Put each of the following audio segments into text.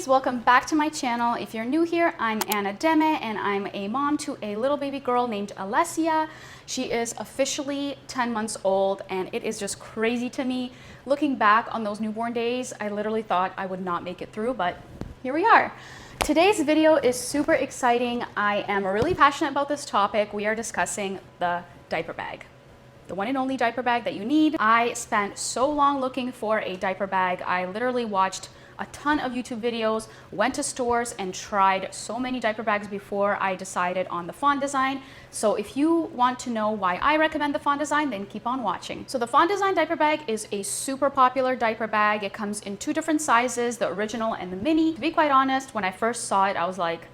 guys, welcome back to my channel. If you're new here, I'm Anademine and I'm a mom to a little baby girl named Alessia. She is officially 10 months old and it is just crazy to me. Looking back on those newborn days, I literally thought I would not make it through, but here we are. Today's video is super exciting. I am really passionate about this topic. We are discussing the diaper bag. The one and only diaper bag that you need. I spent so long looking for a diaper bag. I literally watched a ton of YouTube videos, went to stores and tried so many diaper bags before I decided on the Fawn design. So if you want to know why I recommend the Fawn design, then keep on watching. So the Fawn design diaper bag is a super popular diaper bag. It comes in two different sizes, the original and the mini. To be quite honest, when I first saw it, I was like,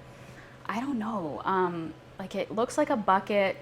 I don't know. Like it looks like a bucket.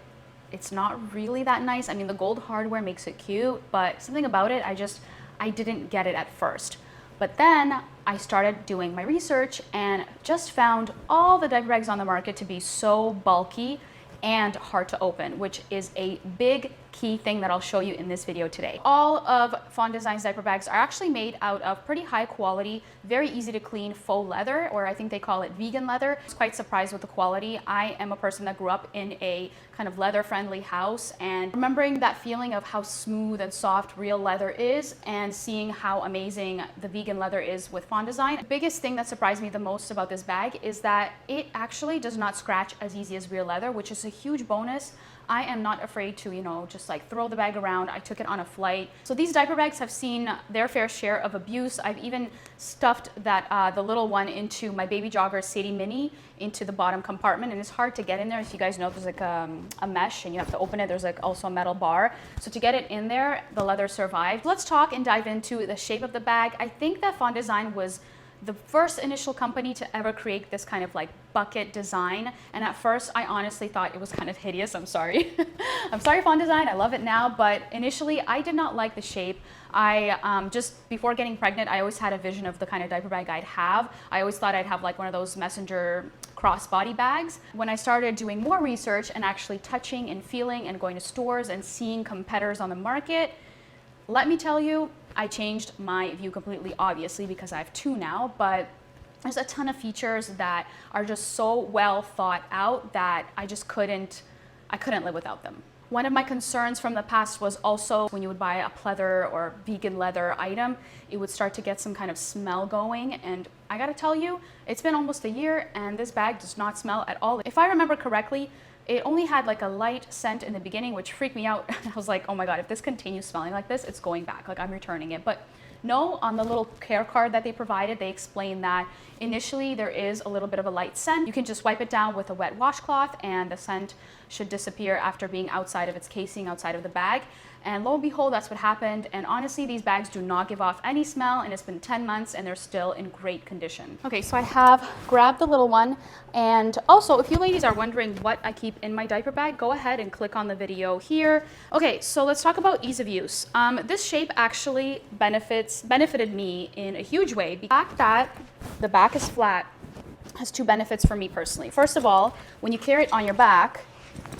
It's not really that nice. I mean, the gold hardware makes it cute, but something about it, I didn't get it at first. But then I started doing my research and just found all the diaper bags on the market to be so bulky and hard to open, which is a big key thing that I'll show you in this video today. All of Fawn Design's diaper bags are actually made out of pretty high quality, very easy to clean faux leather, or I think they call it vegan leather. I was quite surprised with the quality. I am a person that grew up in a kind of leather friendly house, and remembering that feeling of how smooth and soft real leather is and seeing how amazing the vegan leather is with Fawn Design. The biggest thing that surprised me the most about this bag is that it actually does not scratch as easy as real leather, which is a huge bonus. I am not afraid to, just like throw the bag around. I took it on a flight. So these diaper bags have seen their fair share of abuse. I've even stuffed the little one into my baby jogger Sadie Mini into the bottom compartment, and it's hard to get in there. If you guys know, there's like a mesh and you have to open it. There's like also a metal bar. So to get it in there, the leather survived. Let's talk and dive into the shape of the bag. I think that Fawn Design was the first initial company to ever create this kind of like bucket design. And at first, I honestly thought it was kind of hideous. I'm sorry. I'm sorry, Fawn Design. I love it now. But initially, I did not like the shape. I just before getting pregnant, I always had a vision of the kind of diaper bag I'd have. I always thought I'd have like one of those messenger crossbody bags. When I started doing more research and actually touching and feeling and going to stores and seeing competitors on the market, let me tell you, I changed my view completely, obviously, because I have two now, but there's a ton of features that are just so well thought out that I couldn't live without them. One of my concerns from the past was also when you would buy a pleather or vegan leather item, it would start to get some kind of smell going. And I gotta tell you, it's been almost a year and this bag does not smell at all. If I remember correctly, it only had like a light scent in the beginning, which freaked me out. I was like, oh my God, if this continues smelling like this, it's going back, like I'm returning it. But no, on the little care card that they provided, they explained that initially there is a little bit of a light scent. You can just wipe it down with a wet washcloth and the scent should disappear after being outside of its casing, outside of the bag. And lo and behold, that's what happened. And honestly, these bags do not give off any smell, and it's been 10 months and they're still in great condition. Okay, so I have grabbed the little one. And also, if you ladies are wondering what I keep in my diaper bag, go ahead and click on the video here. Okay, so let's talk about ease of use. This shape actually benefited me in a huge way. The fact that the back is flat has two benefits for me personally. First of all, when you carry it on your back,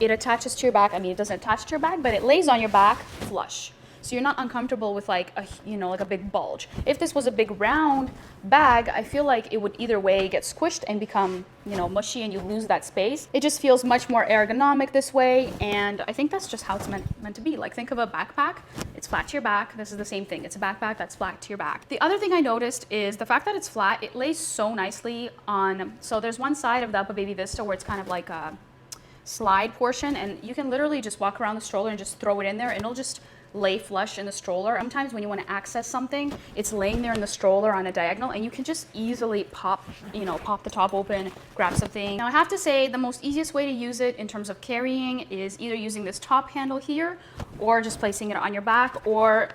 it attaches to your back. I mean, it doesn't attach to your back, but it lays on your back flush. So you're not uncomfortable with like a big bulge. If this was a big round bag, I feel like it would either way get squished and become, mushy and you lose that space. It just feels much more ergonomic this way. And I think that's just how it's meant to be. Like think of a backpack, it's flat to your back. This is the same thing. It's a backpack that's flat to your back. The other thing I noticed is the fact that it's flat, it lays so nicely on, so there's one side of the Upper Baby Vista where it's kind of like a slide portion, and you can literally just walk around the stroller and just throw it in there and it'll just lay flush in the stroller. Sometimes when you want to access something, it's laying there in the stroller on a diagonal and you can just easily pop the top open, grab something. Now I have to say the most easiest way to use it in terms of carrying is either using this top handle here or just placing it on your back or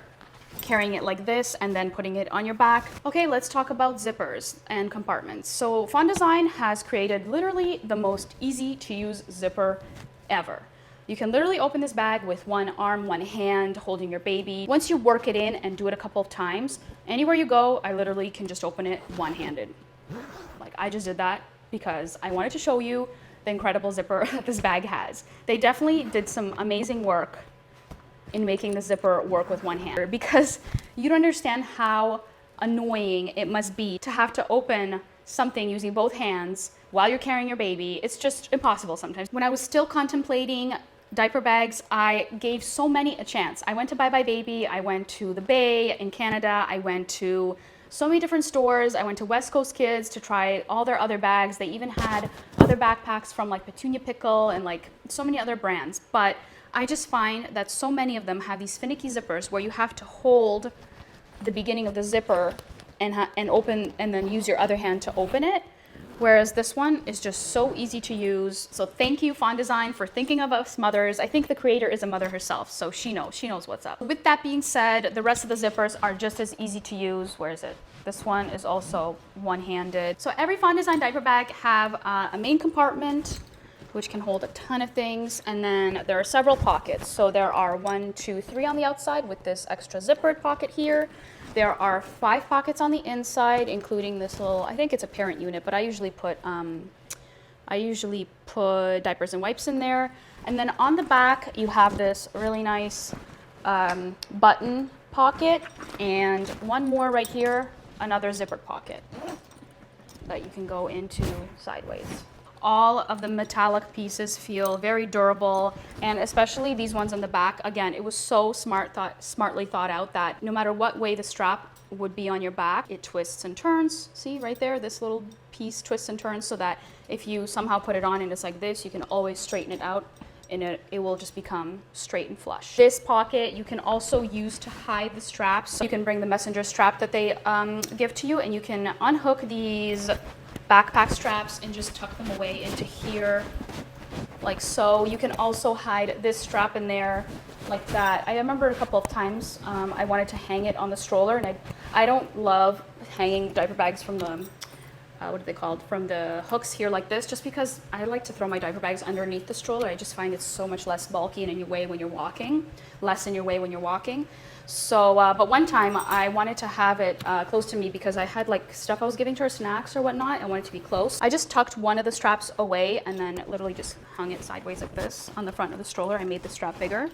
carrying it like this and then putting it on your back. Okay, let's talk about zippers and compartments. So Fawn Design has created literally the most easy to use zipper ever. You can literally open this bag with one arm, one hand, holding your baby. Once you work it in and do it a couple of times, anywhere you go, I literally can just open it one-handed. Like I just did that because I wanted to show you the incredible zipper that this bag has. They definitely did some amazing work in making the zipper work with one hand, because you don't understand how annoying it must be to have to open something using both hands while you're carrying your baby, it's just impossible sometimes. When I was still contemplating diaper bags, I gave so many a chance. I went to Bye Bye Baby, I went to the Bay in Canada, I went to so many different stores. I went to West Coast Kids to try all their other bags. They even had other backpacks from like Petunia Pickle and like so many other brands. But I just find that so many of them have these finicky zippers where you have to hold the beginning of the zipper and open, and then use your other hand to open it. Whereas this one is just so easy to use. So thank you, Fawn Design, for thinking of us mothers. I think the creator is a mother herself, so she knows what's up. With that being said, the rest of the zippers are just as easy to use. Where is it? This one is also one-handed. So every Fawn Design diaper bag have a main compartment, which can hold a ton of things. And then there are several pockets. So there are 1, 2, 3 on the outside with this extra zippered pocket here. There are 5 pockets on the inside, including this little, I think it's a parent unit, but I usually put diapers and wipes in there. And then on the back, you have this really nice button pocket, and one more right here, another zippered pocket that you can go into sideways. All of the metallic pieces feel very durable, and especially these ones on the back. Again, it was so smartly thought out that no matter what way the strap would be on your back, it twists and turns. See right there, this little piece twists and turns so that if you somehow put it on and it's like this, you can always straighten it out and it will just become straight and flush. This pocket you can also use to hide the straps. So you can bring the messenger strap that they give to you, and you can unhook these backpack straps and just tuck them away into here like so. You can also hide this strap in there like that. I remember a couple of times I wanted to hang it on the stroller, and I don't love hanging diaper bags from the what are they called, from the hooks here like this, just because I like to throw my diaper bags underneath the stroller. I just find it's so much less bulky and in your way when you're walking, less in your way when you're walking. So, but one time I wanted to have it close to me because I had like stuff I was giving to her, snacks or whatnot. I wanted to be close. I just tucked one of the straps away and then literally just hung it sideways like this on the front of the stroller. I made the strap bigger,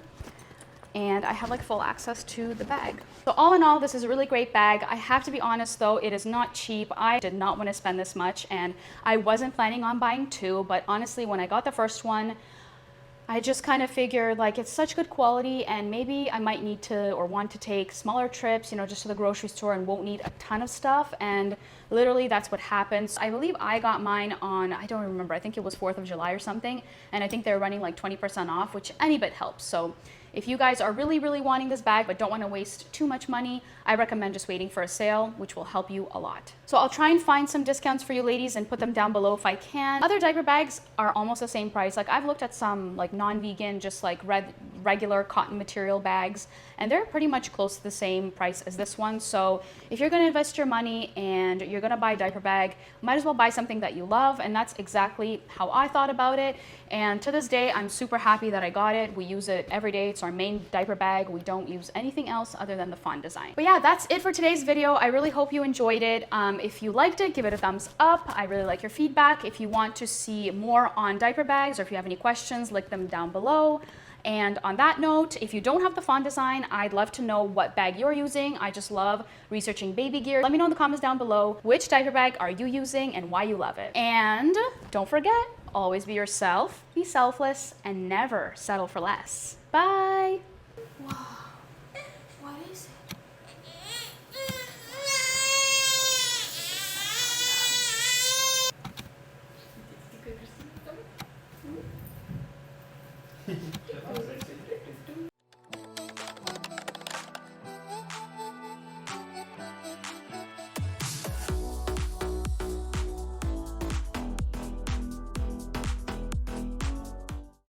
and I have like full access to the bag. So all in all, this is a really great bag. I have to be honest though, it is not cheap. I did not want to spend this much, and I wasn't planning on buying 2, but honestly, when I got the first one, I just kind of figured like it's such good quality, and maybe I might need to or want to take smaller trips, you know, just to the grocery store and won't need a ton of stuff. And literally that's what happens. I believe I got mine on, I don't remember, I think it was 4th of July or something. And I think they're running like 20% off, which any bit helps. So if you guys are really, really wanting this bag but don't want to waste too much money, I recommend just waiting for a sale, which will help you a lot. So I'll try and find some discounts for you ladies and put them down below if I can. Other diaper bags are almost the same price. Like I've looked at some like non-vegan, just like regular cotton material bags, and they're pretty much close to the same price as this one. So if you're going to invest your money and you're going to buy a diaper bag, might as well buy something that you love, and that's exactly how I thought about it. And to this day, I'm super happy that I got it. We use it every day. It's our main diaper bag. We don't use anything else other than the Fawn Design. But yeah, that's it for today's video. I really hope you enjoyed it. If you liked it, give it a thumbs up. I really like your feedback. If you want to see more on diaper bags, or if you have any questions, link them down below. And on that note, if you don't have the Fawn Design, I'd love to know what bag you're using. I just love researching baby gear. Let me know in the comments down below, which diaper bag are you using and why you love it. And don't forget, always be yourself, be selfless, and never settle for less. Bye. Wow.